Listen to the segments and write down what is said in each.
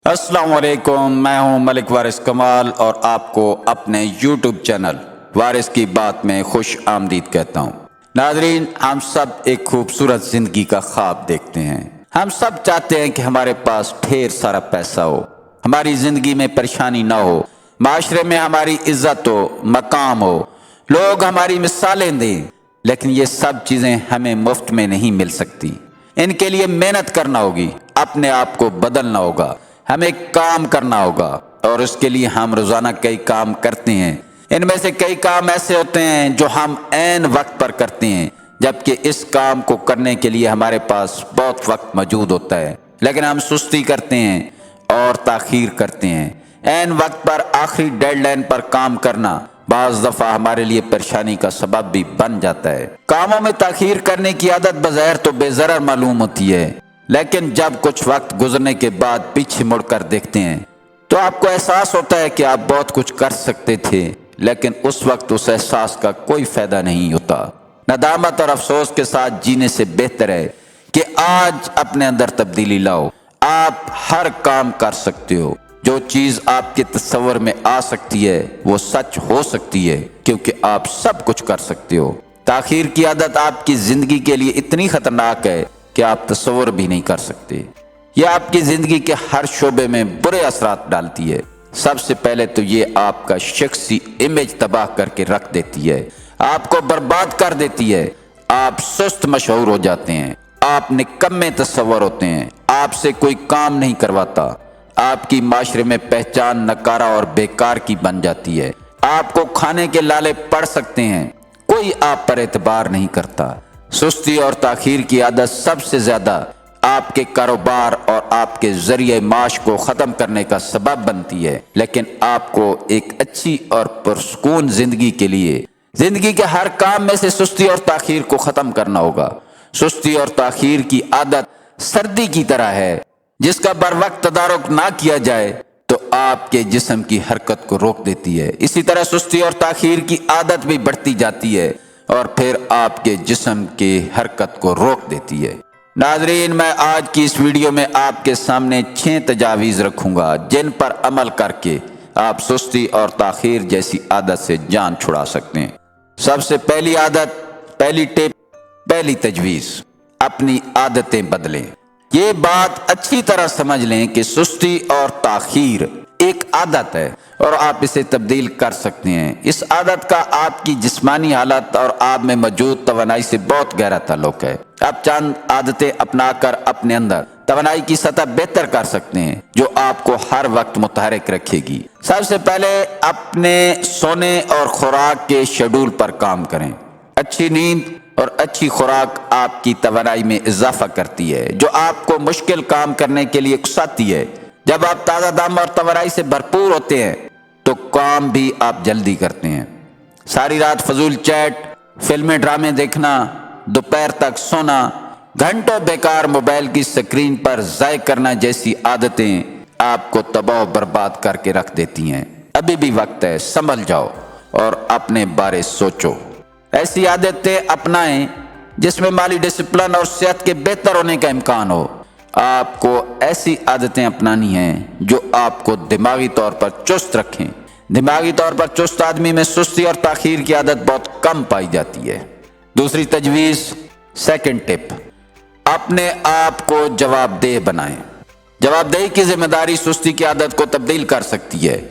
अस्सलाम वालेकुम, मैं हूं मलिक वारिस कमाल और आपको अपने YouTube चैनल वारिस की बात में खुश आमदीद कहता हूं। नाजरीन, हम सब एक खूबसूरत जिंदगी का ख्वाब देखते हैं। हम सब चाहते हैं कि हमारे पास ढेर सारा पैसा हो, हमारी जिंदगी में परेशानी ना हो, माशरे में हमारी इज्जत हो, मकाम हो, लोग हमारी मिसालें दें। लेकिन ये सब चीज़ें हमें मुफ्त में नहीं मिल सकती। इनके लिए मेहनत करना होगी, अपने आप को बदलना होगा, हमें काम करना होगा और उसके लिए हम रोज़ाना कई काम करते हैं। इनमें से कई काम ऐसे होते हैं जो हम ऐन वक्त पर करते हैं, जबकि इस काम को करने के लिए हमारे पास बहुत वक्त मौजूद होता है, लेकिन हम सुस्ती करते हैं और ताखीर करते हैं। ऐन वक्त पर आखिरी डेडलाइन पर काम करना बाज़ दफ़ा हमारे लिए परेशानी का सबब भी बन जाता है। कामों में ताखीर करने की आदत बज़ाहिर तो बेज़रर मालूम होती है, लेकिन जब कुछ वक्त गुजरने के बाद पीछे मुड़कर देखते हैं तो आपको एहसास होता है कि आप बहुत कुछ कर सकते थे, लेकिन उस वक्त उस एहसास का कोई फ़ायदा नहीं होता। नदामत और अफसोस के साथ जीने से बेहतर है कि आज अपने अंदर तब्दीली लाओ। आप हर काम कर सकते हो। जो चीज़ आपके तस्वर में आ सकती है वो सच हो सकती है, क्योंकि आप सब कुछ कर सकते हो। ताखीर की आदत आपकी ज़िंदगी के लिए इतनी ख़तरनाक है कि आप तस्वर भी नहीं कर सकते। यह आपकी ज़िंदगी के हर शोबे में बुरे असरात डालती है। सबसे पहले तो ये आपका शख्सी इमेज तबाह करके रख देती है, आपको बर्बाद कर देती है। आप सुस्त मशहूर हो जाते हैं, आप निकम्मे तस्वर होते हैं, आपसे कोई काम नहीं करवाता, आपकी माशरे में पहचान नकारा और बेकार की बन जाती है। आपको खाने के लाले पड़ सकते हैं, कोई आप पर एतबार नहीं करता। सुस्ती और ताखीर की आदत सबसे ज्यादा आपके कारोबार और आपके जरिए माश को ख़त्म करने का सबब बनती है। लेकिन आपको एक अच्छी और पुरसुकून जिंदगी के लिए जिंदगी के हर काम में से सुस्ती और ताखीर को ख़त्म करना होगा। सुस्ती और ताखीर की आदत सर्दी की तरह है, जिसका बर वक्त तदारुक ना किया जाए तो आपके जिस्म की हरकत को रोक देती है। इसी तरह सुस्ती और ताखीर की आदत भी बढ़ती जाती है और फिर आपके जिस्म की हरकत को रोक देती है। नाजरीन, मैं आज की इस वीडियो में आपके सामने 6 तजावीज़ रखूंगा जिन पर अमल करके आप सुस्ती और ताखीर जैसी आदत से जान छुड़ा सकते हैं। सबसे पहली आदत, पहली टिप, पहली तजवीज़, अपनी आदतें बदलें। ये बात अच्छी तरह समझ लें कि सुस्ती और ताखीर एक आदत है और आप इसे तब्दील कर सकते हैं। इस आदत का आपकी जिस्मानी हालत और आप में मौजूद तवानाई से बहुत गहरा ताल्लुक है। आप चंद आदतें अपनाकर अपने अंदर तवानाई की सतह बेहतर कर सकते हैं, जो आपको हर वक्त मुतहरिक रखेगी। सबसे पहले अपने सोने और खुराक के शेड्यूल पर काम करें। अच्छी नींद और अच्छी खुराक आपकी तवानाई में इजाफा करती है, जो आपको मुश्किल काम करने के लिए उकसाती है। जब आप ताज़ा दम और तवानाई से भरपूर होते हैं तो काम भी आप जल्दी करते हैं। सारी रात फजूल चैट, फिल्में, ड्रामे देखना, दोपहर तक सोना, घंटों बेकार मोबाइल की स्क्रीन पर ज़ाय करना जैसी आदतें आपको तबाह बर्बाद करके रख देती हैं। अभी भी वक्त है, संभल जाओ और अपने बारे सोचो। ऐसी आदतें अपनाएं जिसमें माली डिसिप्लिन और सेहत के बेहतर होने का इम्कान हो। आपको ऐसी आदतें अपनानी हैं जो आपको दिमागी तौर पर चुस्त रखें। दिमागी तौर पर चुस्त आदमी में सुस्ती और ताखीर की आदत बहुत कम पाई जाती है। दूसरी तजवीज़, सेकंड टिप, अपने आप को जवाबदेह बनाएं। जवाबदेही की जिम्मेदारी सुस्ती की आदत को तब्दील कर सकती है।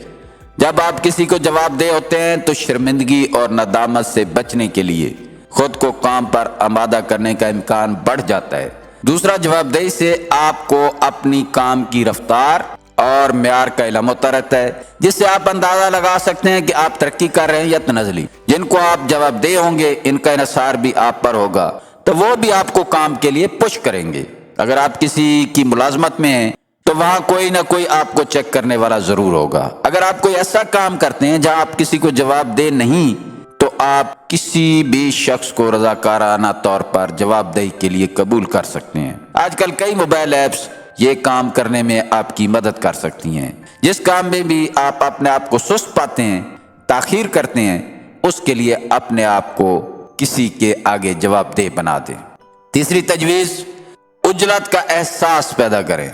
जब आप किसी को जवाबदेह होते हैं तो शर्मिंदगी और नदामत से बचने के लिए खुद को काम पर आमादा करने का इम्कान बढ़ जाता है। दूसरा, जवाबदेही से आपको अपनी काम की रफ्तार और म्यार का इल्म होता रहता है, जिससे आप अंदाजा लगा सकते हैं कि आप तरक्की कर रहे हैं या तनज़ली। जिनको आप जवाबदेह होंगे, इनका इन्हिसार भी आप पर होगा, तो वो भी आपको काम के लिए पुश करेंगे। अगर आप किसी की मुलाजमत में हैं तो वहां कोई ना कोई आपको चेक करने वाला जरूर होगा। अगर आप कोई ऐसा काम करते हैं जहां आप किसी को जवाब दे नहीं, तो आप किसी भी शख्स को रजाकाराना तौर पर जवाबदेही के लिए कबूल कर सकते हैं। आजकल कई मोबाइल ऐप्स ये काम करने में आपकी मदद कर सकती हैं। जिस काम में भी आप अपने आप को सुस्त पाते हैं, ताखीर करते हैं, उसके लिए अपने आप को किसी के आगे जवाबदेह बना दें। तीसरी तजवीज़, उजलत का एहसास पैदा करें।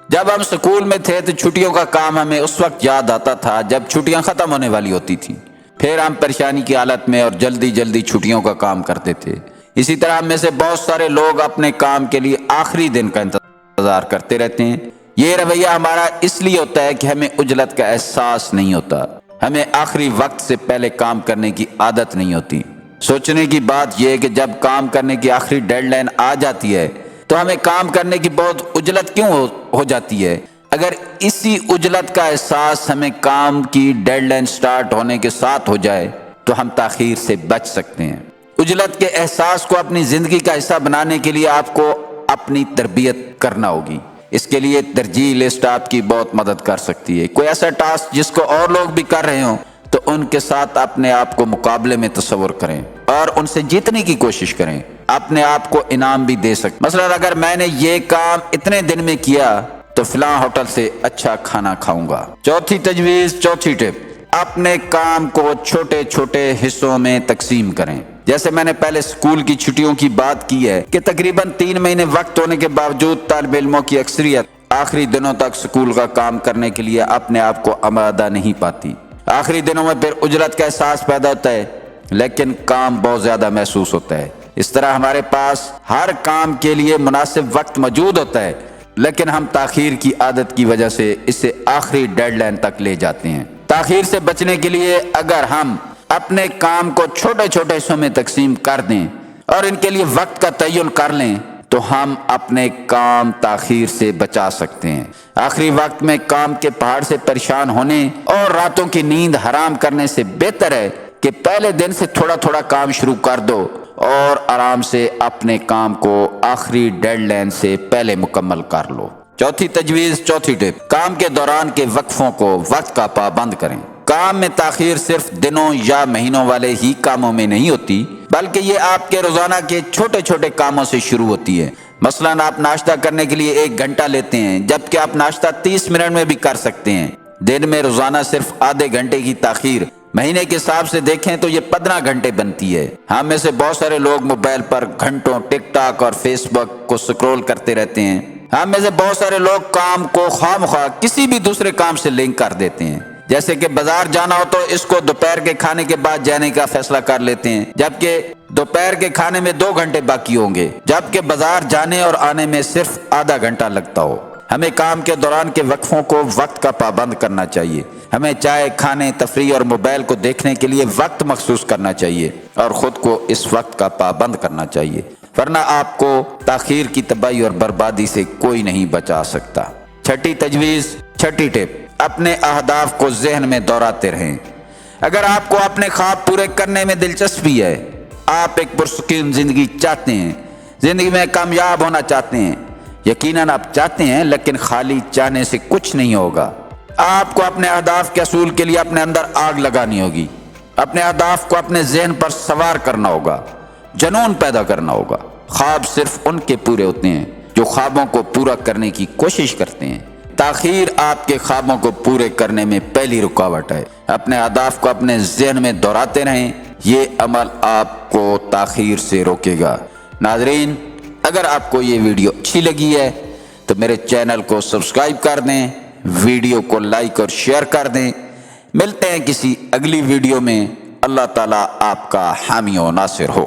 جب ہم اسکول میں تھے تو چھٹیوں کا کام ہمیں اس وقت یاد آتا تھا جب چھٹیاں ختم ہونے والی ہوتی تھیں، پھر ہم پریشانی کی حالت میں اور جلدی جلدی چھٹیوں کا کام کرتے تھے۔ اسی طرح ہم میں سے بہت سارے لوگ اپنے کام کے لیے آخری دن کا انتظار کرتے رہتے ہیں۔ یہ رویہ ہمارا اس لیے ہوتا ہے کہ ہمیں عجلت کا احساس نہیں ہوتا، ہمیں آخری وقت سے پہلے کام کرنے کی عادت نہیں ہوتی۔ سوچنے کی بات یہ ہے کہ جب کام کرنے کی آخری ڈیڈ لائن آ جاتی ہے تو ہمیں کام کرنے کی بہت عجلت کیوں ہو جاتی ہے؟ اگر اسی عجلت کا احساس ہمیں کام کی ڈیڈ لائن سٹارٹ ہونے کے ساتھ ہو جائے تو ہم تاخیر سے بچ سکتے ہیں۔ عجلت کے احساس کو اپنی زندگی کا حصہ بنانے کے لیے آپ کو اپنی تربیت کرنا ہوگی۔ اس کے لیے ترجیح لسٹ آپ کی بہت مدد کر سکتی ہے۔ کوئی ایسا ٹاسک جس کو اور لوگ بھی کر رہے ہوں تو ان کے ساتھ اپنے آپ کو مقابلے میں تصور کریں اور ان سے جیتنے کی کوشش کریں، اپنے آپ کو انعام بھی دے سکیں۔ مثلا اگر میں نے یہ کام اتنے دن میں کیا تو فلاں ہوٹل سے اچھا کھانا کھاؤں گا۔ چوتھی تجویز، چوتھی ٹپ، اپنے کام کو چھوٹے چھوٹے حصوں میں تقسیم کریں۔ جیسے میں نے پہلے اسکول کی چھٹیوں کی بات کی ہے کہ تقریباً 3 مہینے وقت ہونے کے باوجود طالب علموں کی اکثریت آخری دنوں تک اسکول کا کام کرنے کے لیے اپنے آپ کو آمادہ نہیں پاتی۔ آخری دنوں میں پھر عجلت کا احساس پیدا ہوتا ہے، لیکن کام بہت زیادہ محسوس ہوتا ہے۔ اس طرح ہمارے پاس ہر کام کے لیے مناسب وقت موجود ہوتا ہے، لیکن ہم تاخیر کی عادت کی وجہ سے اسے آخری ڈیڈ لائن تک لے جاتے ہیں۔ تاخیر سے بچنے کے لیے اگر ہم اپنے کام کو چھوٹے چھوٹے حصوں میں تقسیم کر دیں اور ان کے لیے وقت کا تعین کر لیں تو ہم اپنے کام تاخیر سے بچا سکتے ہیں۔ آخری وقت میں کام کے پہاڑ سے پریشان ہونے اور راتوں کی نیند حرام کرنے سے بہتر ہے کہ پہلے دن سے تھوڑا تھوڑا کام شروع کر دو اور آرام سے اپنے کام کو آخری ڈیڈ لائن سے پہلے مکمل کر لو۔ چوتھی تجویز، چوتھی ٹپ، کام کے دوران کے وقفوں کو وقت کا پابند کریں۔ کام میں تاخیر صرف دنوں یا مہینوں والے ہی کاموں میں نہیں ہوتی، بلکہ یہ آپ کے روزانہ کے چھوٹے چھوٹے کاموں سے شروع ہوتی ہے۔ مثلاً آپ ناشتہ کرنے کے لیے 1 گھنٹہ لیتے ہیں، جبکہ آپ ناشتہ 30 منٹ میں بھی کر سکتے ہیں۔ دن میں روزانہ صرف آدھے گھنٹے کی تاخیر مہینے کے حساب سے دیکھیں تو یہ 15 گھنٹے بنتی ہے۔ ہم میں سے بہت سارے لوگ موبائل پر گھنٹوں ٹک ٹاک اور فیس بک کو سکرول کرتے رہتے ہیں۔ ہم میں سے بہت سارے لوگ کام کو خواہ کسی بھی دوسرے کام سے لنک کر دیتے ہیں، جیسے کہ بازار جانا ہو تو اس کو دوپہر کے کھانے کے بعد جانے کا فیصلہ کر لیتے ہیں، جبکہ دوپہر کے کھانے میں 2 گھنٹے باقی ہوں گے، جبکہ بازار جانے اور آنے میں صرف آدھا گھنٹہ لگتا ہو۔ ہمیں کام کے دوران کے وقفوں کو وقت کا پابند کرنا چاہیے۔ ہمیں چائے، کھانے، تفریح اور موبائل کو دیکھنے کے لیے وقت مخصوص کرنا چاہیے اور خود کو اس وقت کا پابند کرنا چاہیے، ورنہ آپ کو تاخیر کی تباہی اور بربادی سے کوئی نہیں بچا سکتا۔ چھٹی تجویز، چھٹی ٹپ، اپنے اہداف کو ذہن میں دہراتے رہیں۔ اگر آپ کو اپنے خواب پورے کرنے میں دلچسپی ہے، آپ ایک پرسکون زندگی چاہتے ہیں، زندگی میں کامیاب ہونا چاہتے ہیں، یقیناً آپ چاہتے ہیں، لیکن خالی چاہنے سے کچھ نہیں ہوگا۔ آپ کو اپنے اہداف کے حصول کے لیے اپنے اندر آگ لگانی ہوگی، اپنے اہداف کو اپنے ذہن پر سوار کرنا ہوگا، جنون پیدا کرنا ہوگا۔ خواب صرف ان کے پورے ہوتے ہیں جو خوابوں کو پورا کرنے کی کوشش کرتے ہیں۔ تاخیر آپ کے خوابوں کو پورے کرنے میں پہلی رکاوٹ ہے۔ اپنے اہداف کو اپنے ذہن میں دہراتے رہیں، یہ عمل آپ کو تاخیر سے روکے گا۔ ناظرین، اگر آپ کو یہ ویڈیو اچھی لگی ہے تو میرے چینل کو سبسکرائب کر دیں، ویڈیو کو لائک اور شیئر کر دیں۔ ملتے ہیں کسی اگلی ویڈیو میں۔ اللہ تعالیٰ آپ کا حامی و ناصر ہو۔